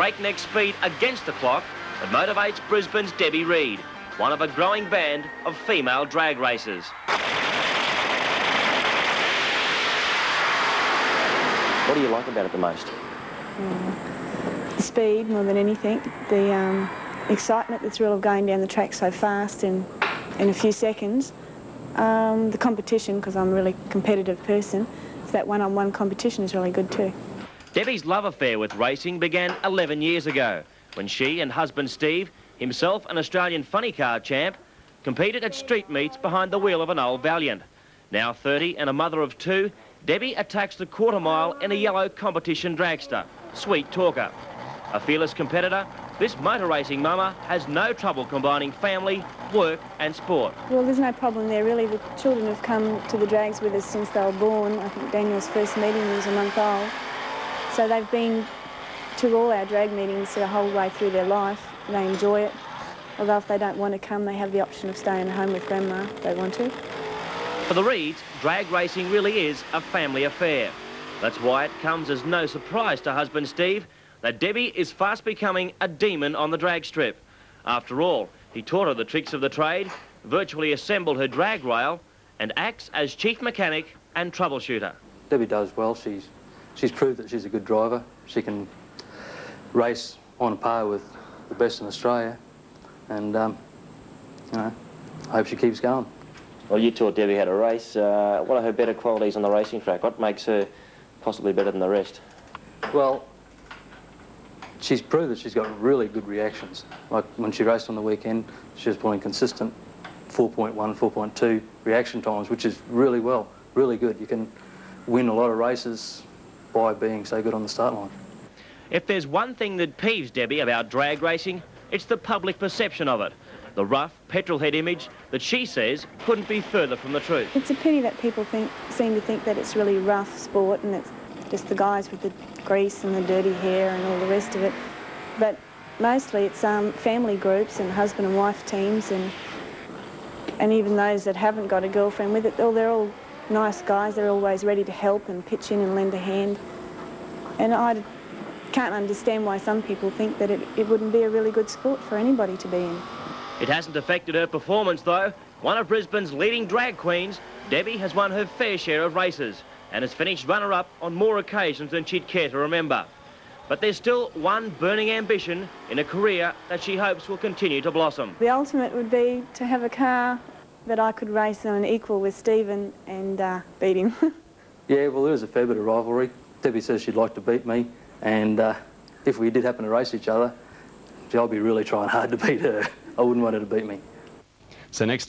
breakneck speed against the clock that motivates Brisbane's Debbie Reid, one of a growing band of female drag racers. What do you like about it the most? The speed more than anything. The excitement, the thrill of going down the track so fast in a few seconds. The competition, because I'm a really competitive person, so that one-on-one competition is really good too. Debbie's love affair with racing began 11 years ago when she and husband Steve, himself an Australian funny car champ, competed at street meets behind the wheel of an old Valiant. Now 30 and a mother of two, Debbie attacks the quarter mile in a yellow competition dragster, Sweet Talker. A fearless competitor, this motor racing mama has no trouble combining family, work and sport. Well, there's no problem there really. The children have come to the drags with us since they were born. I think Daniel's first meeting was a month old. So they've been to all our drag meetings the whole way through their life. They enjoy it. Although if they don't want to come, they have the option of staying at home with Grandma if they want to. For the Reids, drag racing really is a family affair. That's why it comes as no surprise to husband Steve that Debbie is fast becoming a demon on the drag strip. After all, he taught her the tricks of the trade, virtually assembled her drag rail, and acts as chief mechanic and troubleshooter. Debbie does well. She's proved that she's a good driver. She can race on par with the best in Australia, and you know, I hope she keeps going. Well, you taught Debbie how to race. What are her better qualities on the racing track? What makes her possibly better than the rest? Well, she's proved that she's got really good reactions. Like when she raced on the weekend, she was pulling consistent 4.1, 4.2 reaction times, which is really good. You can win a lot of races by being so good on the start line. If there's one thing that peeves Debbie about drag racing, it's the public perception of it. The rough, petrol-head image that she says couldn't be further from the truth. It's a pity that people seem to think that it's really rough sport and it's just the guys with the grease and the dirty hair and all the rest of it. But mostly it's family groups and husband and wife teams, and even those that haven't got a girlfriend with it, they're all nice guys. They're always ready to help and pitch in and lend a hand. And I can't understand why some people think that it wouldn't be a really good sport for anybody to be in. It hasn't affected her performance, though. One of Brisbane's leading drag queens, Debbie has won her fair share of races and has finished runner-up on more occasions than she'd care to remember. But there's still one burning ambition in a career that she hopes will continue to blossom. The ultimate would be to have a car that I could race on an equal with Stephen and beat him. Yeah, well, there is a fair bit of rivalry. Debbie says she'd like to beat me, and if we did happen to race each other, I'll be really trying hard to beat her. I wouldn't want her to beat me. So next